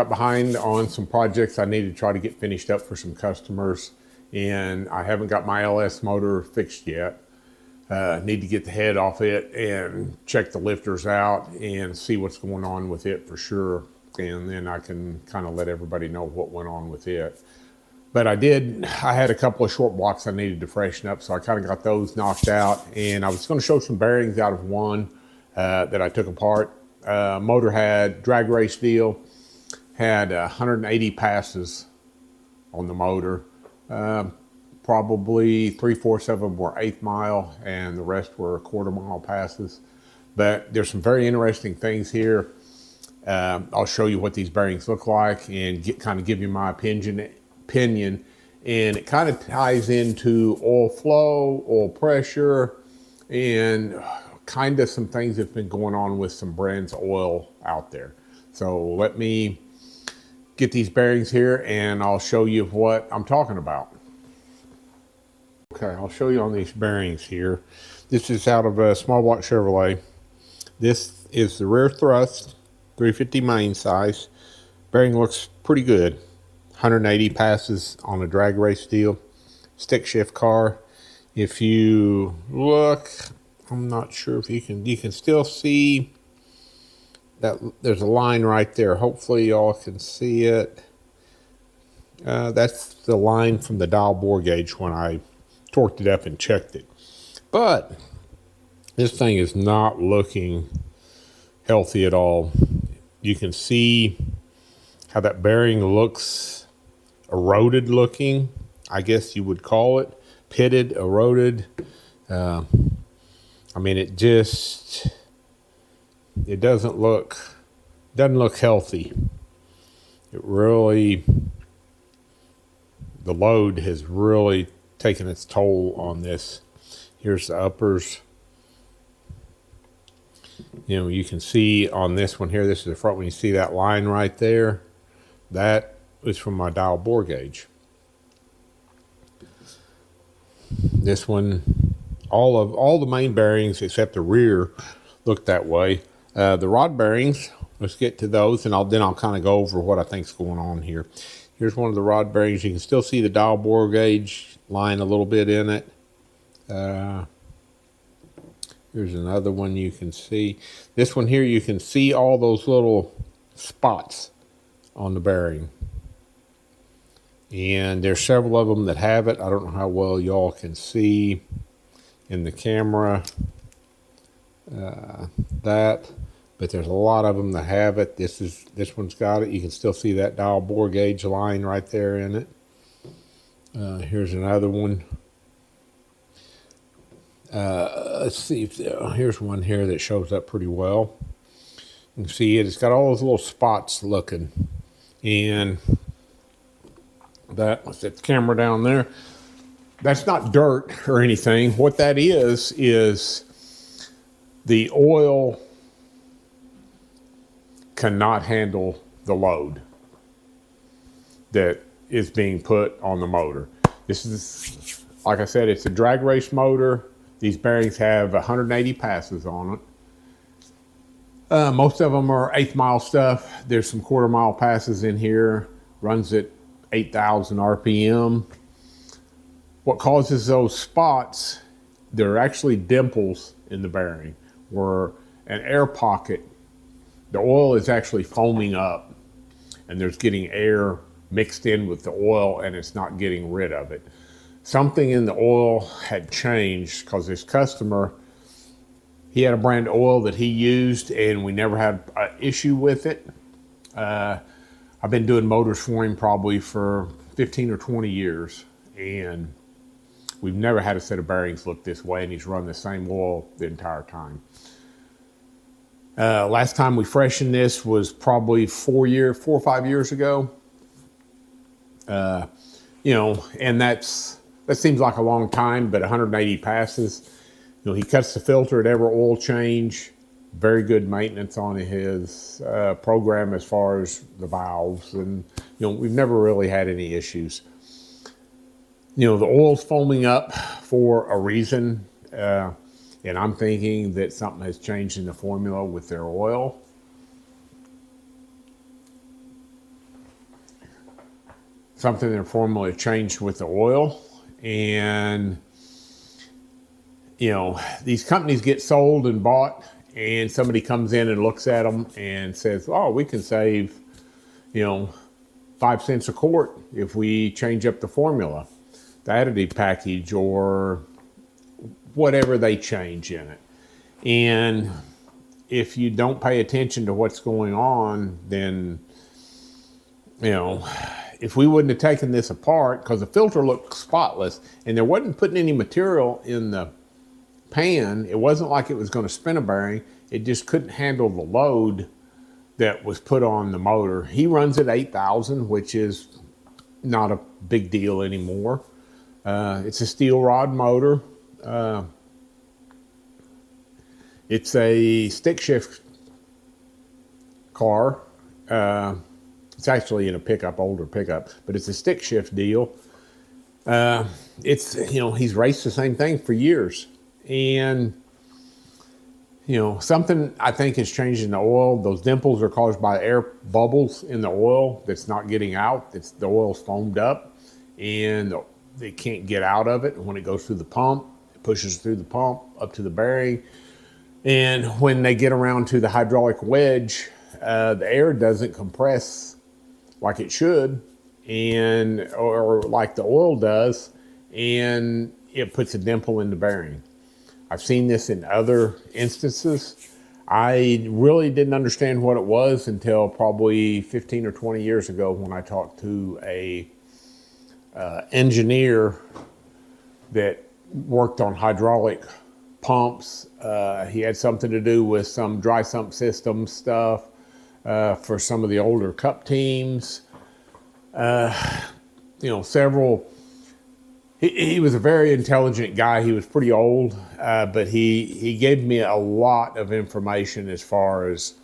got behind on some projects I need to try to get finished up for some customers, and I haven't got my LS motor fixed yet. Need to get the head off it and check the lifters out and see what's going on with it for sure. And then I can kind of let everybody know what went on with it. But I had a couple of short blocks I needed to freshen up, so I kind of got those knocked out. And I was going to show some bearings out of one that I took apart. Motor had drag race deal, had 180 passes on the motor. Probably 3/4 of them were 1/8 mile and the rest were 1/4 mile passes. But there's some very interesting things here. I'll show you what these bearings look like and kind of give you my opinion. And it kind of ties into oil flow, oil pressure, and kind of some things that's been going on with some brands of oil out there. So let me get these bearings here and I'll show you what I'm talking about. Okay, I'll show you on these bearings here. This is out of a small block Chevrolet. This is the rear thrust, 350 main size. Bearing looks pretty good. 180 passes on a drag race deal. Stick shift car. If you look, I'm not sure if you can still see that there's a line right there. Hopefully y'all can see it. That's the line from the dial bore gauge when I torqued it up and checked it. But this thing is not looking healthy at all. You can see how that bearing looks eroded looking, I guess you would call it. Pitted, eroded. I mean, it doesn't look healthy. It really, the load has really taken its toll on this. Here's the uppers. You know, you can see on this one here, this is the front one, you see that line right there? That is from my dial bore gauge. This one, all the main bearings except the rear look that way. The rod bearings, let's get to those, and then I'll kind of go over what I think's going on here. Here's one of the rod bearings. You can still see the dial bore gauge line a little bit in it. Here's another one you can see. This one here, you can see all those little spots on the bearing. And there's several of them that have it. I don't know how well y'all can see in the camera but there's a lot of them that have it. This one's got it. You can still see that dial bore gauge line right there in it. Here's another one. Let's see if here's one here that shows up pretty well. You can see it. It's got all those little spots looking, and let's set the camera down there. That's not dirt or anything. What that is the oil cannot handle the load that is being put on the motor. This is, like I said, it's a drag race motor. These bearings have 180 passes on it. Most of them are 1/8 mile stuff. There's some 1/4 mile passes in here. Runs at 8,000 RPM. What causes those spots, they're actually dimples in the bearing where an air pocket, the oil is actually foaming up and there's getting air mixed in with the oil and it's not getting rid of it. Something in the oil had changed because this customer, he had a brand of oil that he used and we never had an issue with it. I've been doing motors for him probably for 15 or 20 years and we've never had a set of bearings look this way, and he's run the same oil the entire time. Last time we freshened this was probably 4 or 5 years ago. You know, and that seems like a long time, but 180 passes. You know, he cuts the filter at every oil change. Very good maintenance on his program as far as the valves, and you know, we've never really had any issues. You know, the oil's foaming up for a reason, and I'm thinking that something has changed in the formula with their oil. something that formally changed with the oil. And, you know, these companies get sold and bought, and somebody comes in and looks at them and says, oh, we can save, you know, 5 cents a quart if we change up the formula, the additive package, or whatever they change in it. And if you don't pay attention to what's going on, then, you know, if we wouldn't have taken this apart, because the filter looked spotless and there wasn't putting any material in the pan, it wasn't like it was going to spin a bearing. It just couldn't handle the load that was put on the motor. He runs at 8,000, which is not a big deal anymore. It's a steel rod motor. It's a stick shift car. It's actually in a pickup, older pickup, but it's a stick shift deal. It's, you know, he's raced the same thing for years. And, you know, something I think has changed in the oil. Those dimples are caused by air bubbles in the oil that's not getting out. The oil's foamed up and they can't get out of it. When it goes through the pump, it pushes through the pump up to the bearing. And when they get around to the hydraulic wedge, the air doesn't compress like it should, or like the oil does, and it puts a dimple in the bearing. I've seen this in other instances. I really didn't understand what it was until probably 15 or 20 years ago when I talked to a engineer that worked on hydraulic pumps. He had something to do with some dry sump system stuff for some of the older cup teams. You know, several. He was a very intelligent guy. He was pretty old, but he gave me a lot of information as far as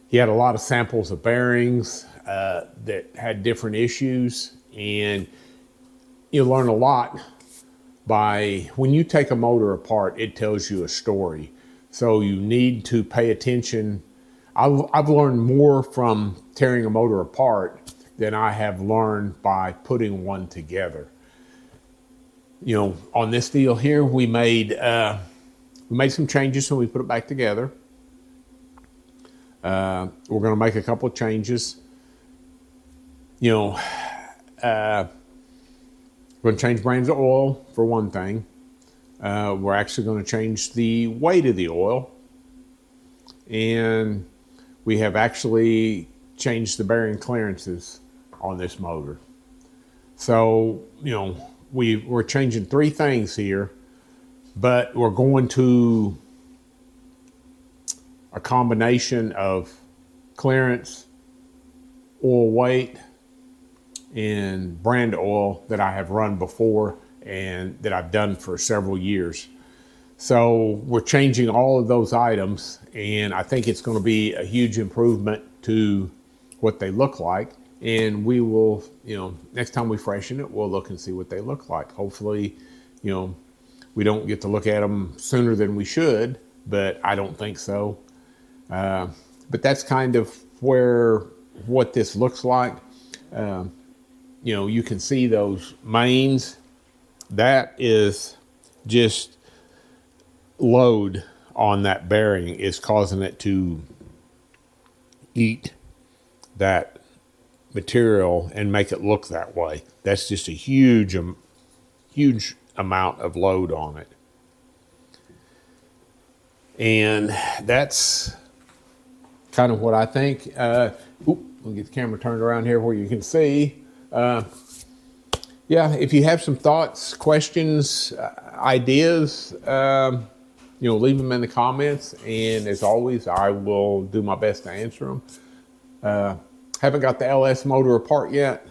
he had a lot of samples of bearings that had different issues, and you learn a lot by when you take a motor apart. It tells you a story, so you need to pay attention. I've learned more from tearing a motor apart than I have learned by putting one together. You know, on this deal here, we made some changes when we put it back together. We're going to make a couple of changes. You know, we're going to change brands of oil for one thing. We're actually going to change the weight of the oil, and we have actually changed the bearing clearances on this motor. So, you know, we're changing 3 things here, but we're going to a combination of clearance, oil weight, and brand oil that I have run before and that I've done for several years. So we're changing all of those items, and I think it's going to be a huge improvement to what they look like. And we will, you know, next time we freshen it, we'll look and see what they look like. Hopefully, you know, we don't get to look at them sooner than we should, but I don't think so. But that's kind of what this looks like. You know, you can see those mains. That is just load on that bearing is causing it to eat that material and make it look that way. That's just a huge amount of load on it. And that's kind of what I think. We'll get the camera turned around here where you can see. Yeah, if you have some thoughts, questions, ideas, you know, leave them in the comments. And as always, I will do my best to answer them. Haven't got the LS motor apart yet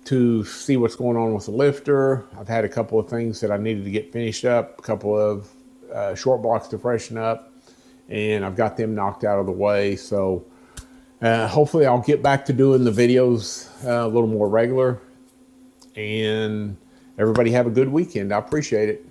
to see what's going on with the lifter. I've had a couple of things that I needed to get finished up, a couple of short blocks to freshen up, and I've got them knocked out of the way. So hopefully I'll get back to doing the videos a little more regular. And everybody have a good weekend. I appreciate it.